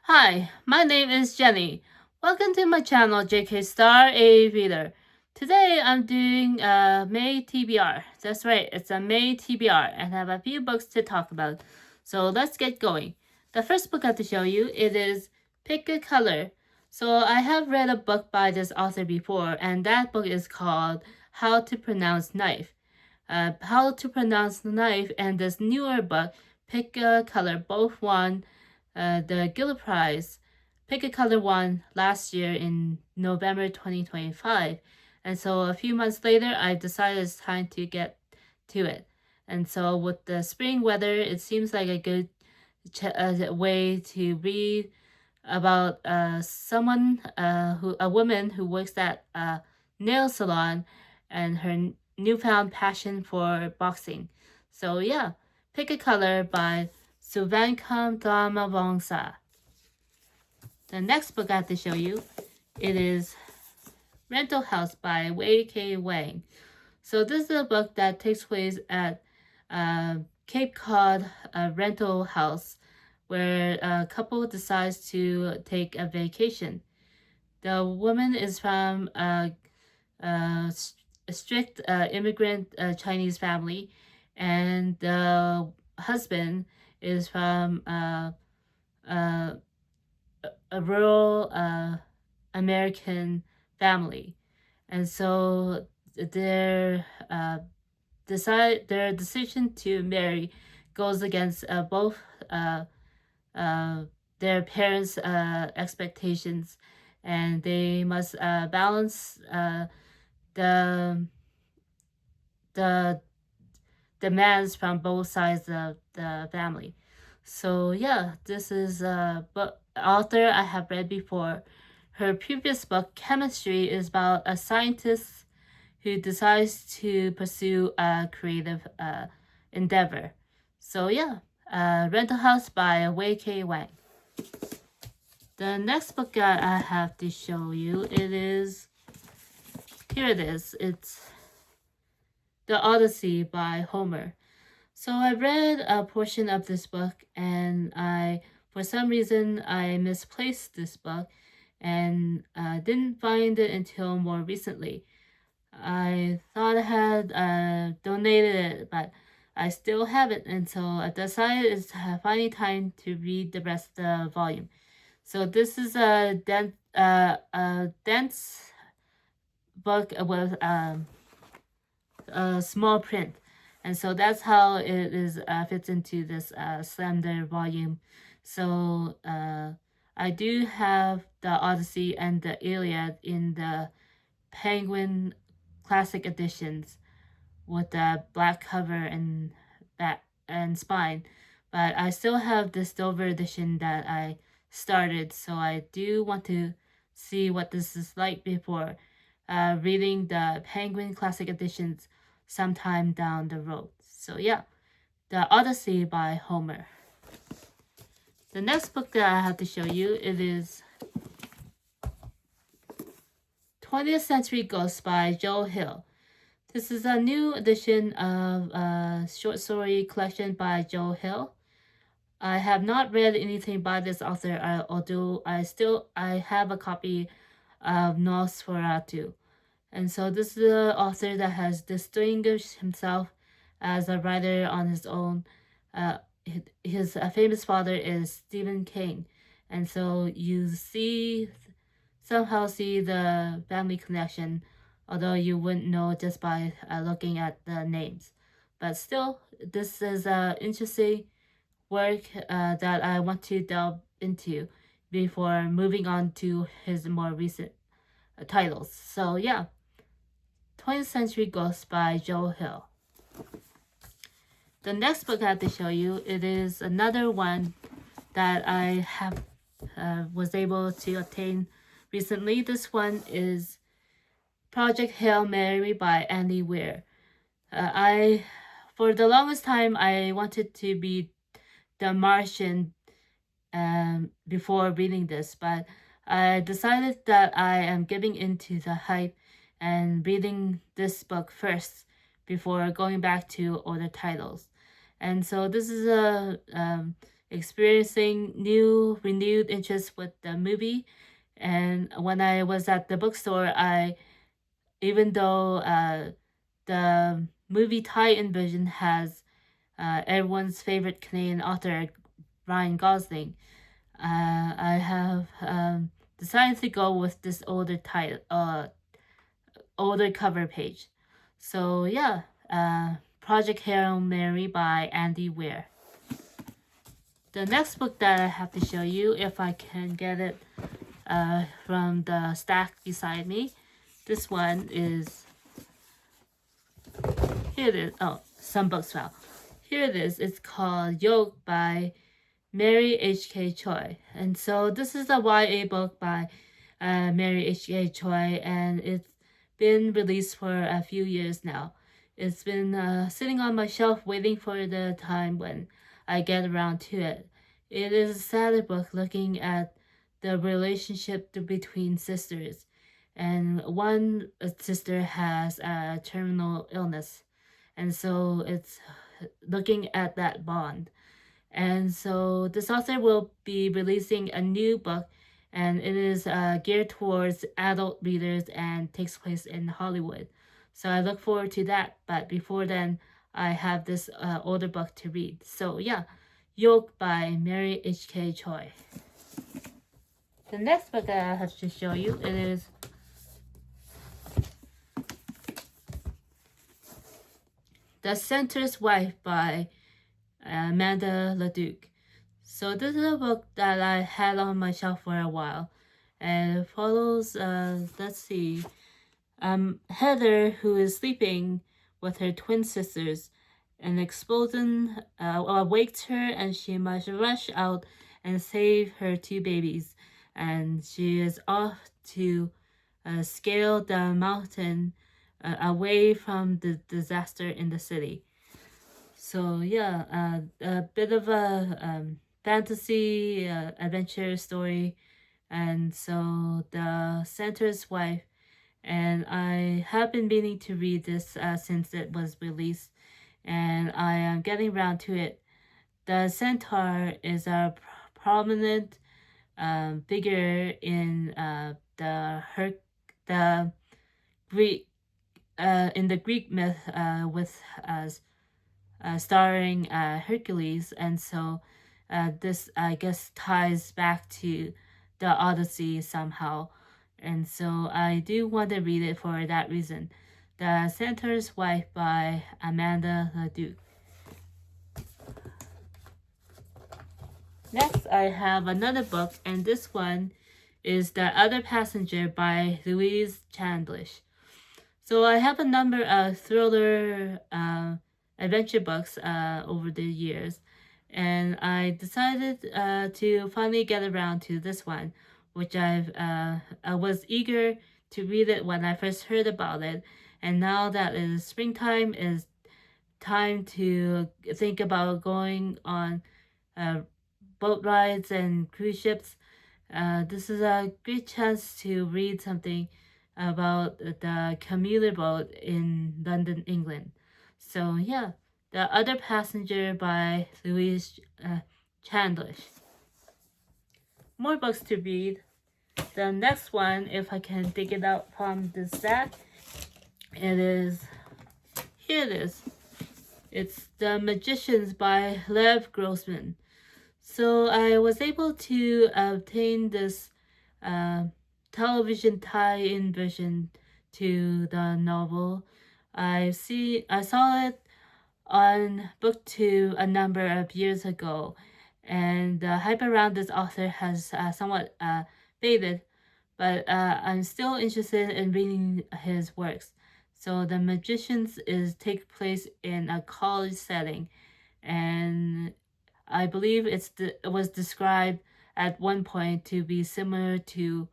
Hi, my name is Jenny. Welcome to my channel JK Star A Reader. Today I'm doing May TBR. That's right, it's a May TBR and I have a few books to talk about. So let's get going. The first book I have to show you, it is Pick a Color. So I have read a book by this author before and that book is called How to Pronounce Knife. How to Pronounce Knife and this newer book, Pick a Color, both won the Giller Prize. Pick a Color won last year in November 2025. And so a few months later, I decided it's time to get to it. And so with the spring weather, it seems like a good way to read about a woman who works at a nail salon and her newfound passion for boxing. So yeah, Pick a Color by Suvankam Dhamavongsa. The next book I have to show you, it is Rental House by Wei K. Wang. So this is a book that takes place at Cape Cod rental house where a couple decides to take a vacation. The woman is from a strict immigrant Chinese family, and the husband is from a rural American family, and so their decision to marry goes against both uh, uh, their parents' expectations, and they must balance the the demands from both sides of the family. So yeah, this is a book author I have read before. Her previous book, Chemistry, is about a scientist who decides to pursue a creative endeavor. So yeah, Rental House by Wei K. Wang. The next book that I have to show you, here it is. It's The Odyssey by Homer. So I read a portion of this book and for some reason, I misplaced this book and didn't find it until more recently. I thought I had donated it, but I still have it, and so I decided it's finally time to read the rest of the volume. So this is a dense book with a small print, and so that's how it is fits into this slender volume. So I do have the Odyssey and the Iliad in the Penguin Classic editions with the black cover and back and spine, but I still have the silver edition that I started, so I do want to see what this is like before reading the Penguin Classic editions sometime down the road. So yeah, The Odyssey by Homer. The next book that I have to show you, it is 20th Century Ghosts by Joe Hill. This is a new edition of a short story collection by Joe Hill. I have not read anything by this author, although I have a copy of Nosferatu. And so this is an author that has distinguished himself as a writer on his own. His famous father is Stephen King. And so you somehow see the family connection, although you wouldn't know just by looking at the names. But still, this is an interesting work that I want to delve into before moving on to his more recent titles. So yeah, 20th Century Ghosts by Joe Hill. The next book I have to show you, it is another one that I have was able to obtain recently. This one is Project Hail Mary by Andy Weir. For the longest time, I wanted to be The Martian before reading this, but I decided that I am giving into the hype and reading this book first before going back to other titles. And so this is a experiencing renewed interest with the movie. And when I was at the bookstore, even though the movie tie-in version has everyone's favorite Canadian author, Ryan Gosling, I have decided to go with this older cover page. So yeah, Project Hail Mary by Andy Weir. The next book that I have to show you, if I can get it from the stack beside me, this one is, here it is. Oh, some books fell. Here it is. It's called Yoke by Mary H.K. Choi. And so this is a YA book by Mary H.K. Choi, and it's been released for a few years now. It's been sitting on my shelf waiting for the time when I get around to it. It is a sad book looking at the relationship between sisters. And one sister has a terminal illness. And so it's looking at that bond. And so this author will be releasing a new book, and it is geared towards adult readers and takes place in Hollywood. So I look forward to that. But before then, I have this older book to read. So yeah, Yoke by Mary H.K. Choi. The next book that I have to show you, it is The Center's Wife by Amanda Leduc. So this is a book that I had on my shelf for a while, and it follows let's see, Heather, who is sleeping with her twin sisters. An explosion awakes her, and she must rush out and save her two babies. And she is off to scale the mountain away from the disaster in the city. So yeah, a bit of a fantasy adventure story, and so The Center's Wife. And I have been meaning to read this since it was released, and I am getting around to it. The centaur is a prominent figure in the Greek in the Greek myth with starring Hercules, and so this I guess ties back to the Odyssey somehow, and so I do want to read it for that reason. The Centaur's Wife by Amanda Leduc. Next, I have another book, and this one is The Other Passenger by Louise Chandlish. So I have a number of thriller adventure books over the years, and I decided to finally get around to this one, which I was eager to read it when I first heard about it, and now that it is springtime, is time to think about going on boat rides and cruise ships. This is a great chance to read something about the commuter boat in London, England. So yeah, The Other Passenger by Louise Chandlish. More books to read. The next one, if I can dig it out from the stack, it is, here it is. It's The Magicians by Lev Grossman. So I was able to obtain this television tie-in version to the novel. I saw it on BookTube a number of years ago, and the hype around this author has somewhat faded, but I'm still interested in reading his works. So The Magicians take place in a college setting, and I believe it was described at one point to be similar to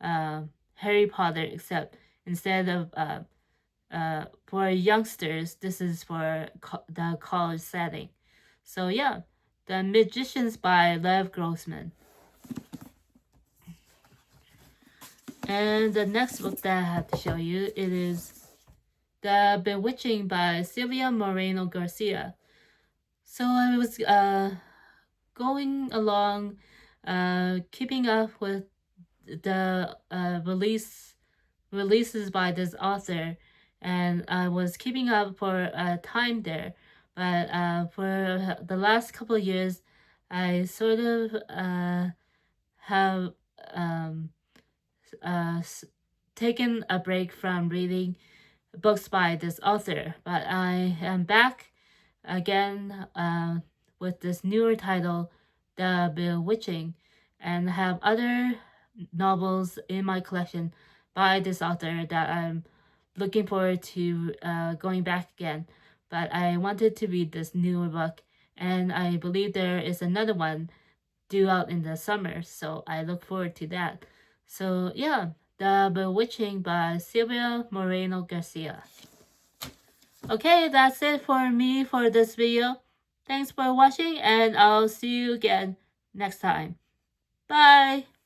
Harry Potter, except instead of for youngsters, this is for the college setting. So yeah, The Magicians by Lev Grossman. And the next book that I have to show you, it is The Bewitching by Silvia Moreno Garcia. So I was going along, keeping up with the releases by this author, and I was keeping up for a time there. But for the last couple of years, I sort of have um, uh, s- taken a break from reading books by this author. But I am back again with this newer title, The Bewitching, and have other novels in my collection by this author that I'm looking forward to going back again. But I wanted to read this newer book, and I believe there is another one due out in the summer, so I look forward to that. So yeah, The Bewitching by Silvia Moreno Garcia. Okay, that's it for me for this video. Thanks for watching, and I'll see you again next time. Bye!